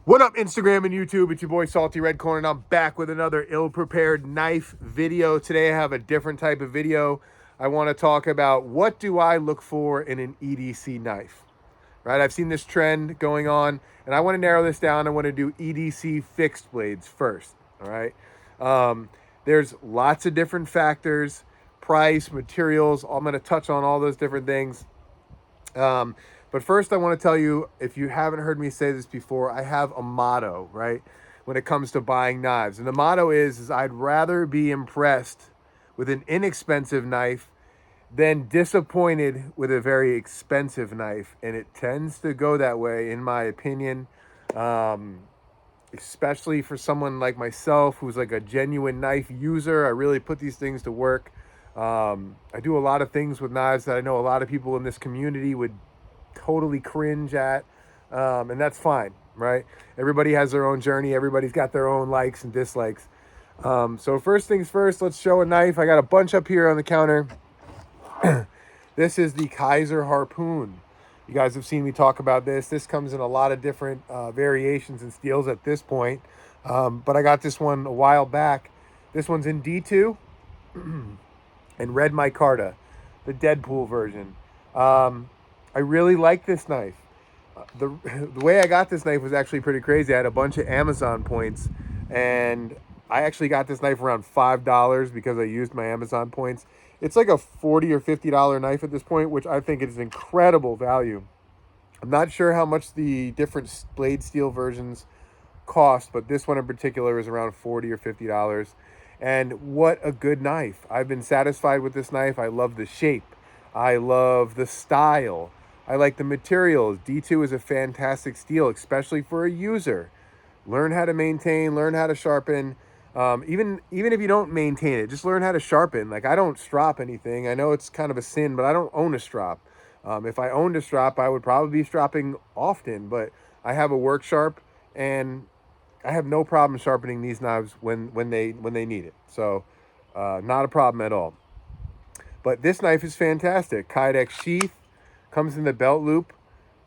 What up, Instagram and YouTube? It's your boy Salty Red Corn, and I'm back with another ill-prepared knife video. Today I have a different type of video. I want to talk about what do I look for in an EDC knife, right? I've seen this trend going on, and I want to narrow this down. I want to do EDC fixed blades first, all right? There's lots of different factors, price, materials. I'm going to touch on all those different things. But first I want to tell you, if you haven't heard me say this before, I have a motto, right? When it comes to buying knives. And the motto is I'd rather be impressed with an inexpensive knife than disappointed with a very expensive knife. And it tends to go that way, in my opinion. Especially for someone like myself, who's like a genuine knife user. I really put these things to work. I do a lot of things with knives that I know a lot of people in this community would totally cringe at, and that's fine, right? Everybody has their own journey. Everybody's got their own likes and dislikes. So first things first, let's show a knife. I got a bunch up here on the counter. This is the Kaiser Harpoon. You guys have seen me talk about this. This comes in a lot of different variations and steels at this point, but I got this one a while back. This one's in D2 and red micarta, the Deadpool version. I really like this knife. The way I got this knife was actually pretty crazy. I had a bunch of Amazon points, and I actually got this knife around $5 because I used my Amazon points. It's like a $40 or $50 knife at this point, which I think is incredible value. I'm not sure how much the different blade steel versions cost, but this one in particular is around $40 or $50. And what a good knife. I've been satisfied with this knife. I love the shape. I love the style. I like the materials. D2 is a fantastic steel, especially for a user. Learn how to maintain, learn how to sharpen. Even if you don't maintain it, just learn how to sharpen. Like, I don't strop anything. I know it's kind of a sin, but I don't own a strop. If I owned a strop, I would probably be stropping often, but I have a work sharp, and I have no problem sharpening these knives when they need it. So not a problem at all. But this knife is fantastic. Kydex sheath, comes in the belt loop.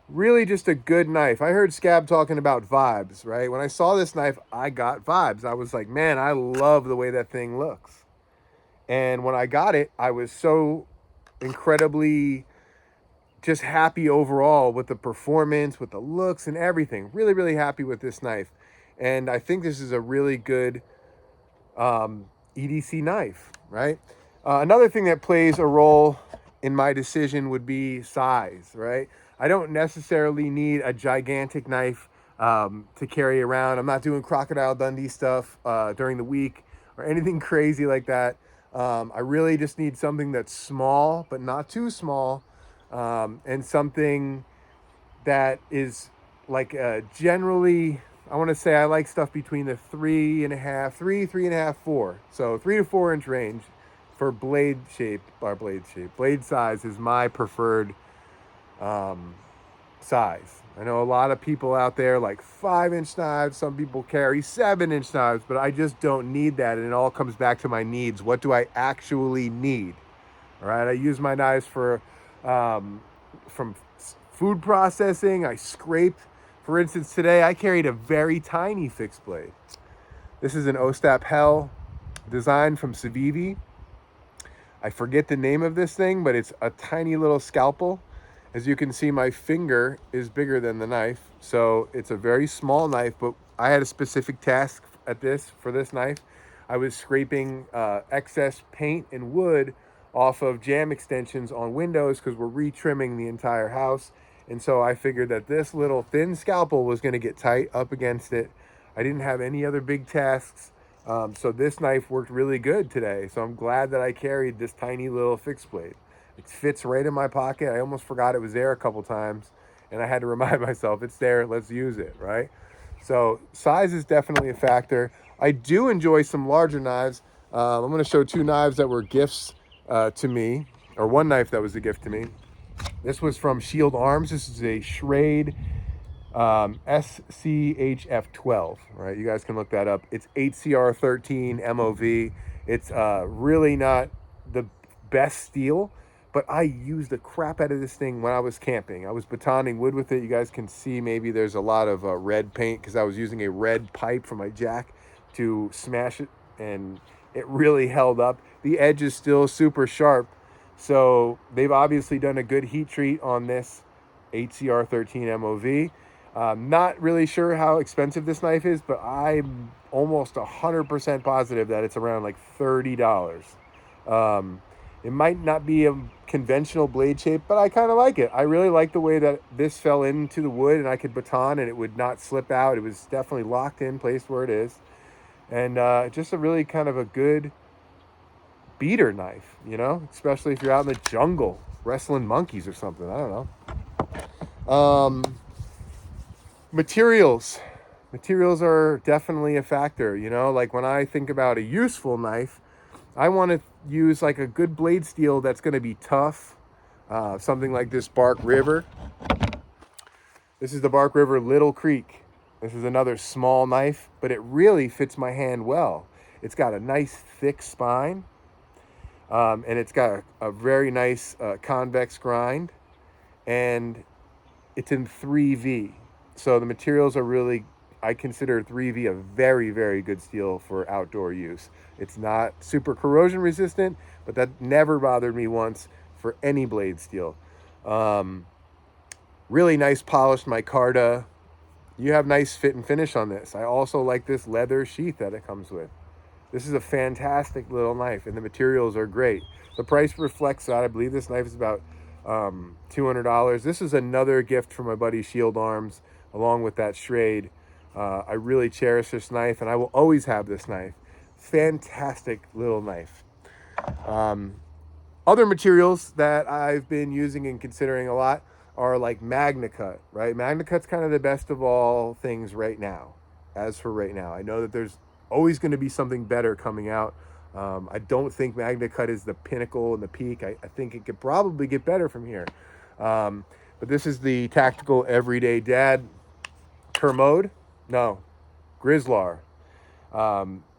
Really just a good knife. I heard Scab talking about vibes, right? When I saw this knife, I got vibes. I was like, man, I love the way that thing looks. And when I got it, I was so incredibly just happy overall with the performance, with the looks and everything. Really, really happy with this knife. And I think this is a really good EDC knife, right? Another thing that plays a role in my decision would be size, right? I don't necessarily need a gigantic knife to carry around. I'm not doing Crocodile Dundee stuff during the week or anything crazy like that. I really just need something that's small, but not too small, and something that is like generally, I want to say I like stuff between the 3.5, 4. So 3 to 4 inch range for blade size is my preferred size. I know a lot of people out there like 5-inch knives. Some people carry 7-inch knives, but I just don't need that. And it all comes back to my needs. What do I actually need? All right. I use my knives for from food processing. I scraped. For instance, today I carried a very tiny fixed blade. This is an Ostap Hell design from Civivi. I forget the name of this thing, but it's a tiny little scalpel. As you can see, my finger is bigger than the knife. So it's a very small knife, but I had a specific task for this knife. I was scraping excess paint and wood off of jam extensions on windows because we're retrimming the entire house. And so I figured that this little thin scalpel was going to get tight up against it. I didn't have any other big tasks. So this knife worked really good today. So I'm glad that I carried this tiny little fixed blade. It fits right in my pocket. I almost forgot it was there a couple times, and I had to remind myself, it's there, let's use it, right? So size is definitely a factor. I do enjoy some larger knives. I'm going to show 2 knives that were gifts to me, or one knife that was a gift to me. This was from Shield Arms. This is a Schrade SCHF12, right? You guys can look that up. It's 8CR13 MOV. It's really not the best steel, but I used the crap out of this thing when I was camping. I was batoning wood with it. You guys can see maybe there's a lot of red paint because I was using a red pipe from my jack to smash it, and it really held up. The edge is still super sharp, so they've obviously done a good heat treat on this HCR 13 MOV. Not really sure how expensive this knife is, but I'm almost 100% positive that it's around like $30. It might not be a conventional blade shape, but I kind of like it. I really like the way that this fell into the wood and I could baton and it would not slip out. It was definitely locked in, placed where it is. And just a really kind of a good beater knife, you know, especially if you're out in the jungle wrestling monkeys or something. I don't know. Materials are definitely a factor, you know, like when I think about a useful knife, I want to use like a good blade steel that's going to be tough. Something like this Bark River. This is the Bark River Little Creek. This is another small knife, but it really fits my hand well. It's got a nice thick spine, and it's got a very nice convex grind, and it's in 3V. So the materials are really, I consider 3V a very, very good steel for outdoor use. It's not super corrosion resistant, but that never bothered me once for any blade steel. Really nice polished micarta. You have nice fit and finish on this. I also like this leather sheath that it comes with. This is a fantastic little knife, and the materials are great. The price reflects that. I believe this knife is about $200. This is another gift from my buddy Shield Arms, along with that Schrade. I really cherish this knife, and I will always have this knife. Fantastic little knife. Other materials that I've been using and considering a lot are like MagnaCut, right? MagnaCut's kind of the best of all things right now, as for right now. I know that there's always going to be something better coming out. I don't think MagnaCut is the pinnacle and the peak. I think it could probably get better from here. But this is the Tactical Everyday Dad Kermode. No, Grizzlar.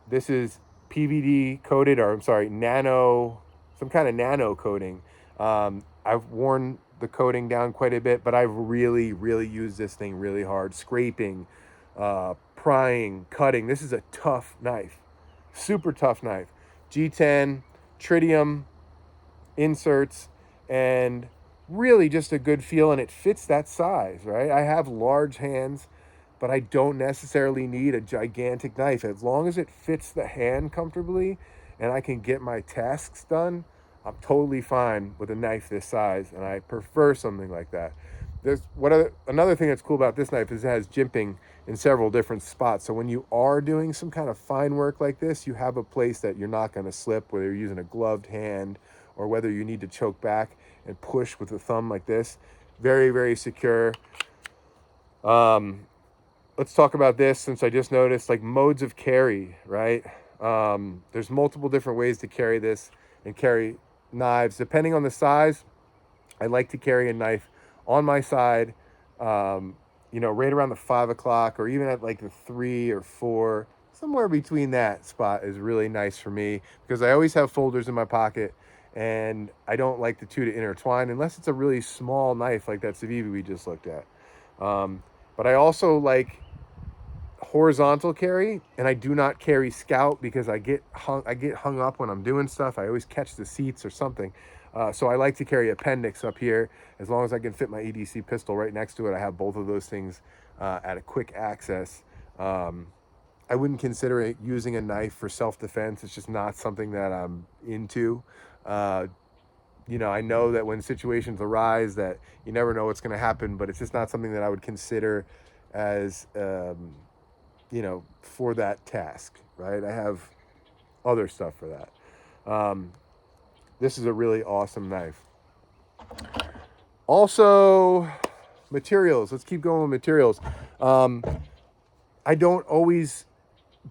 This is PVD coated, or I'm sorry, nano, some kind of nano coating. I've worn the coating down quite a bit, but I've really, really used this thing really hard. Scraping, prying, cutting. This is a tough knife. Super tough knife. G10, tritium, inserts, and really just a good feel, and it fits that size, right? I have large hands, but I don't necessarily need a gigantic knife. As long as it fits the hand comfortably and I can get my tasks done, I'm totally fine with a knife this size, and I prefer something like that. Another thing that's cool about this knife is it has jimping in several different spots. So when you are doing some kind of fine work like this, you have a place that you're not going to slip, whether you're using a gloved hand or whether you need to choke back and push with the thumb like this. Very, very secure. Let's talk about this, since I just noticed, like modes of carry, right? There's multiple different ways to carry this and carry knives. Depending on the size, I like to carry a knife on my side, you know, right around the 5 o'clock, or even at like the 3 or 4, somewhere between that spot is really nice for me, because I always have folders in my pocket, and I don't like the two to intertwine unless it's a really small knife like that Civivi we just looked at. But I also like horizontal carry, and I do not carry scout because I get hung up when I'm doing stuff. I always catch the seats or something. So I like to carry appendix up here. As long as I can fit my EDC pistol right next to it, I have both of those things at a quick access. I wouldn't consider it using a knife for self-defense. It's just not something that I'm into. You know, I know that when situations arise that you never know what's going to happen, but it's just not something that I would consider as, you know, for that task, right? I have other stuff for that. This is a really awesome knife. Also, materials. Let's keep going with materials. I don't always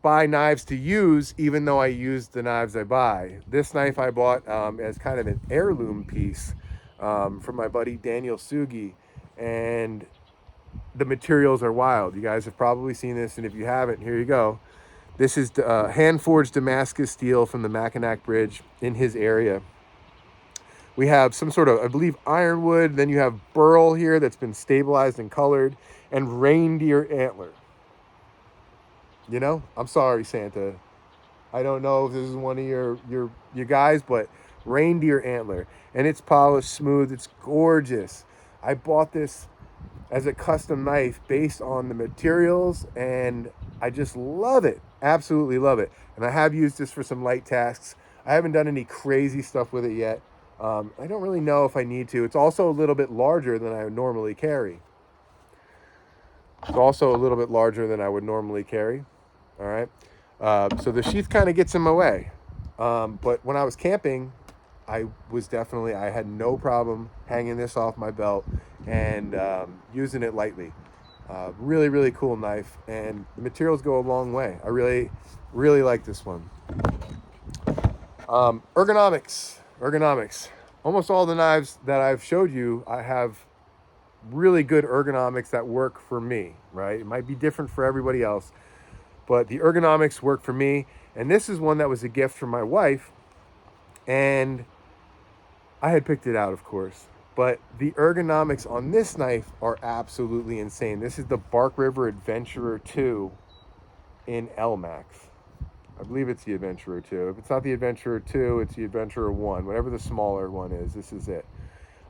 buy knives to use, even though I use the knives I buy. This knife I bought as kind of an heirloom piece from my buddy Daniel Sugi, and the materials are wild. You guys have probably seen this, and if you haven't, here you go. This is hand-forged Damascus steel from the Mackinac Bridge in his area. We have some sort of, I believe, ironwood. Then you have burl here that's been stabilized and colored, and reindeer antler. You know, I'm sorry, Santa. I don't know if this is one of your guys, but reindeer antler, and it's polished smooth. It's gorgeous. I bought this as a custom knife based on the materials, and I just love it. Absolutely love it. And I have used this for some light tasks. I haven't done any crazy stuff with it yet. I don't really know if I need to. It's also a little bit larger than I would normally carry. It's also a little bit larger than I would normally carry. All right. So the sheath kind of gets in my way. But when I was camping, I had no problem hanging this off my belt and using it lightly. Really, really cool knife, and the materials go a long way. I really, really like this one. Ergonomics. Almost all the knives that I've showed you, I have really good ergonomics that work for me, right? It might be different for everybody else, but the ergonomics work for me. And this is one that was a gift from my wife, and I had picked it out, of course. But the ergonomics on this knife are absolutely insane. This is the Bark River Adventurer 2 in LMAX. I believe it's the Adventurer 2. If it's not the Adventurer 2, it's the Adventurer 1. Whatever the smaller one is, this is it.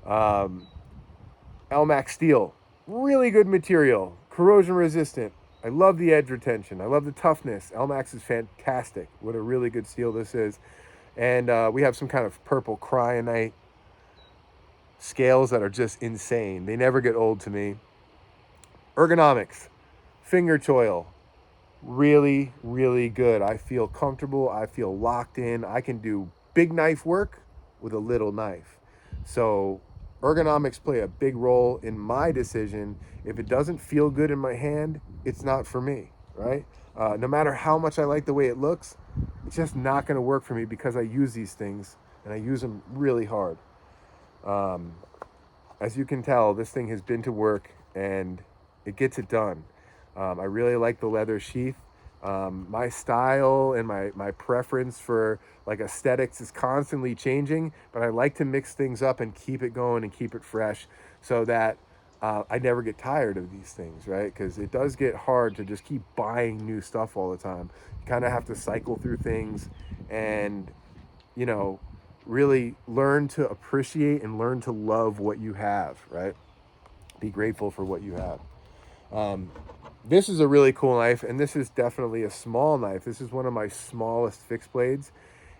LMAX steel. Really good material. Corrosion resistant. I love the edge retention. I love the toughness. LMAX is fantastic. What a really good steel this is. And we have some kind of purple cryonite scales that are just insane. They never get old to me. Ergonomics. Finger choil. Really, really good. I feel comfortable. I feel locked in. I can do big knife work with a little knife. So ergonomics play a big role in my decision. If it doesn't feel good in my hand, it's not for me, right? No matter how much I like the way it looks, it's just not going to work for me because I use these things and I use them really hard. As you can tell, this thing has been to work and it gets it done. I really like the leather sheath. My style and my preference for like aesthetics is constantly changing, but I like to mix things up and keep it going and keep it fresh so that I never get tired of these things, right? Because it does get hard to just keep buying new stuff all the time. You kind of have to cycle through things and, you know, really learn to appreciate and learn to love what you have, right? Be grateful for what you have. This is a really cool knife, and this is definitely a small knife. This is one of my smallest fixed blades,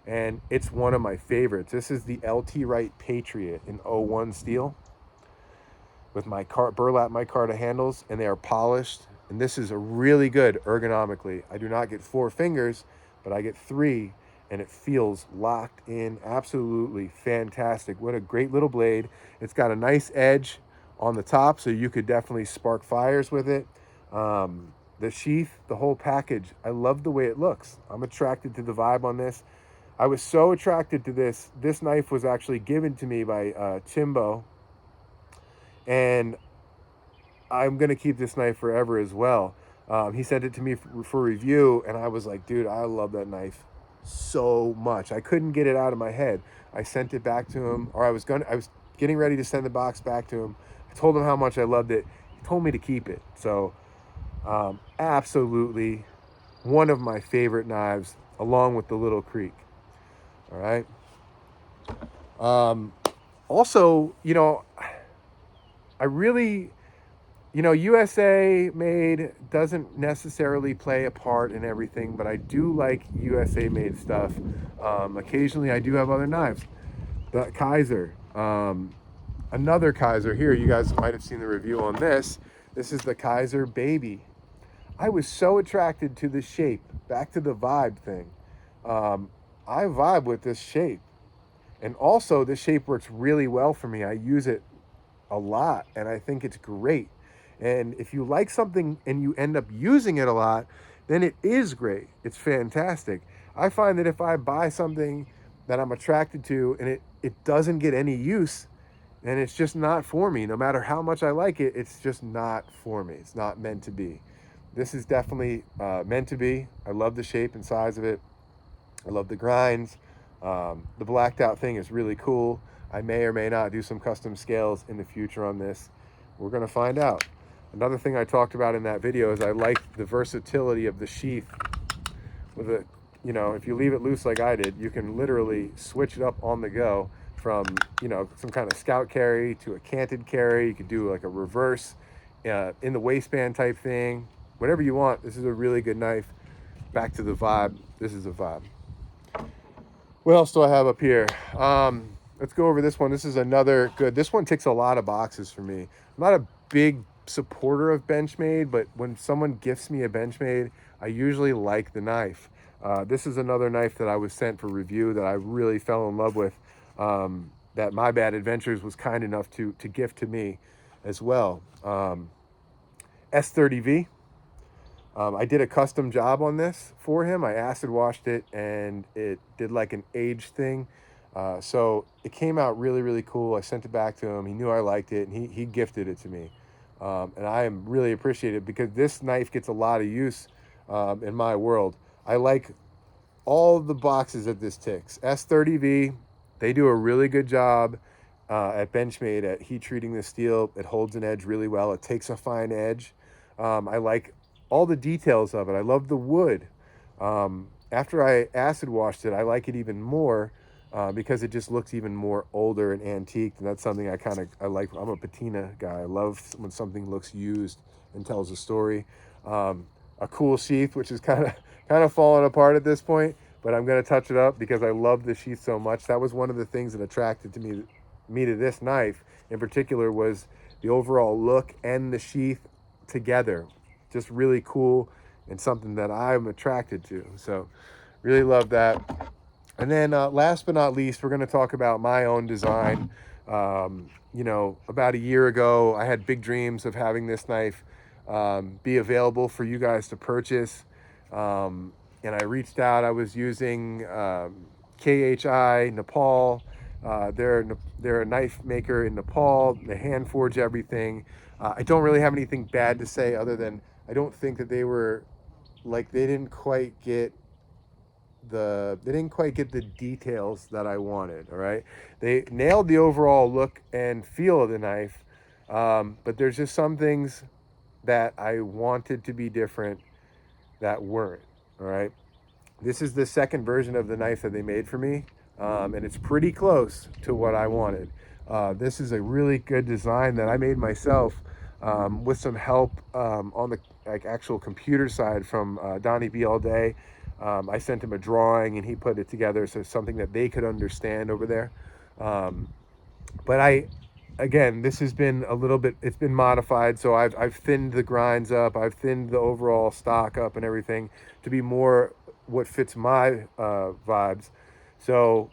and it's one of my favorites. This is the LT Wright Patriot in 01 steel with my burlap micarta handles, and they are polished, and this is a really good ergonomically. I do not get 4 fingers, but I get 3, and it feels locked in. Absolutely fantastic. What a great little blade. It's got a nice edge on the top, so you could definitely spark fires with it. The sheath, the whole package, I love the way it looks. I'm attracted to the vibe on this. I was so attracted to this. This knife was actually given to me by Chimbo, and I'm going to keep this knife forever as well. He sent it to me for review, and I was like, dude, I love that knife so much. I couldn't get it out of my head. I sent it back to him, or I was getting ready to send the box back to him. I told him how much I loved it. He told me to keep it. So absolutely one of my favorite knives, along with the Little Creek. All right. Also, you know, I really, you know, USA made doesn't necessarily play a part in everything, but I do like USA made stuff. Occasionally I do have other knives. The Kaiser, another Kaiser here. You guys might have seen the review on this. This is the Kaiser Baby. I was so attracted to the shape. Back to the vibe thing. I vibe with this shape. And also, this shape works really well for me. I use it a lot, and I think it's great. And if you like something and you end up using it a lot, then it is great. It's fantastic. I find that if I buy something that I'm attracted to and it doesn't get any use, then it's just not for me. No matter how much I like it, it's just not for me. It's not meant to be. This is definitely meant to be. I love the shape and size of it. I love the grinds. The blacked out thing is really cool. I may or may not do some custom scales in the future on this. We're going to find out. Another thing I talked about in that video is I like the versatility of the sheath. With a, you know, if you leave it loose like I did, you can literally switch it up on the go from, you know, some kind of scout carry to a canted carry. You could do like a reverse in the waistband type thing, whatever you want. This is a really good knife. Back to the vibe. This is a vibe. What else do I have up here? Let's go over this one. This is another good, this one ticks a lot of boxes for me. I'm not a big supporter of Benchmade, but when someone gifts me a Benchmade, I usually like the knife. This is another knife that I was sent for review that I really fell in love with, that My Bad Adventures was kind enough to gift to me as well. S30V. I did a custom job on this for him. I acid washed it and it did like an age thing. So it came out really, really cool. I sent it back to him. He knew I liked it and he gifted it to me. And I am really appreciative because this knife gets a lot of use in my world. I like all the boxes that this ticks. S30V, they do a really good job at Benchmade at heat treating the steel. It holds an edge really well. It takes a fine edge. I like all the details of it. I love the wood. After I acid washed it, I like it even more because it just looks even more older and antiqued, and that's something I like. I'm a patina guy. I love when something looks used and tells a story. A cool sheath, which is kind of falling apart at this point, but I'm going to touch it up because I love the sheath so much. That was one of the things that attracted me to this knife in particular, was the overall look and the sheath together. Just really cool and something that I'm attracted to. So really love that. And then last but not least, we're going to talk about my own design. You know, about a year ago, I had big dreams of having this knife be available for you guys to purchase. And I reached out. I was using KHI Nepal. They're a knife maker in Nepal. They hand forge everything. I don't really have anything bad to say other than I don't think that they were like, they didn't quite get the details that I wanted. All right, they nailed the overall look and feel of the knife, but there's just some things that I wanted to be different that weren't. All right, this is the second version of the knife that they made for me, and it's pretty close to what I wanted. This is a really good design that I made myself with some help on the actual computer side from Donnie B all day. I sent him a drawing and he put it together, so it's something that they could understand over there. But again, this has been a little bit, it's been modified, so I've thinned the grinds up, I've thinned the overall stock up and everything to be more what fits my vibes. So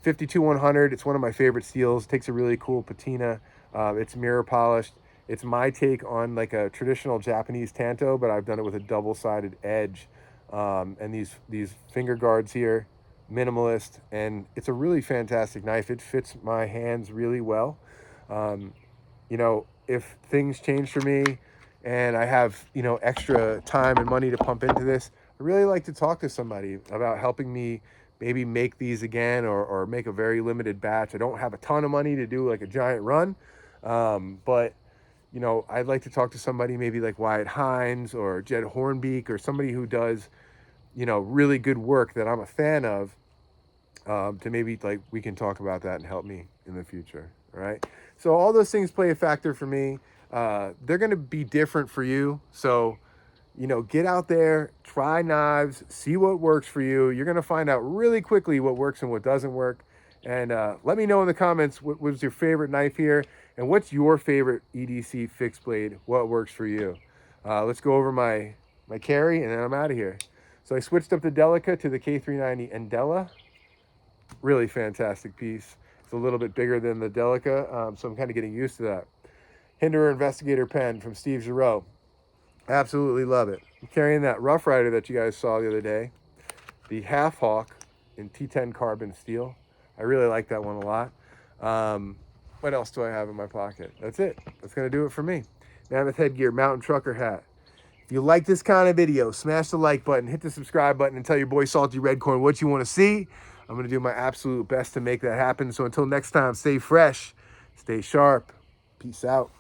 52-100, it's one of my favorite steels. It takes a really cool patina. It's mirror polished. It's my take on like a traditional Japanese tanto, but I've done it with a double-sided edge. And these finger guards here, minimalist, and it's a really fantastic knife. It fits my hands really well. You know, if things change for me and I have, you know, extra time and money to pump into this, I really like to talk to somebody about helping me maybe make these again or make a very limited batch. I don't have a ton of money to do like a giant run, but you know, I'd like to talk to somebody maybe like Wyatt Hines or Jed Hornbeak or somebody who does, you know, really good work that I'm a fan of, to maybe like we can talk about that and help me in the future. All right. So all those things play a factor for me. They're going to be different for you. So, you know, get out there, try knives, see what works for you. You're going to find out really quickly what works and what doesn't work. And let me know in the comments what was your favorite knife here and what's your favorite EDC fixed blade, what works for you. Let's go over my carry and then I'm out of here. So I switched up the Delica to the K390 Endella. Really fantastic piece. It's a little bit bigger than the Delica, so I'm kind of getting used to that. Hinderer Investigator pen from Steve Giroux. Absolutely love it. I'm carrying that Rough Rider that you guys saw the other day, the Half Hawk in T10 carbon steel. I really like that one a lot. What else do I have in my pocket? That's it. That's going to do it for me. Mammoth Headgear Mountain Trucker hat. If you like this kind of video, smash the like button, hit the subscribe button, and tell your boy Salty Redcorn what you want to see. I'm going to do my absolute best to make that happen. So until next time, stay fresh, stay sharp. Peace out.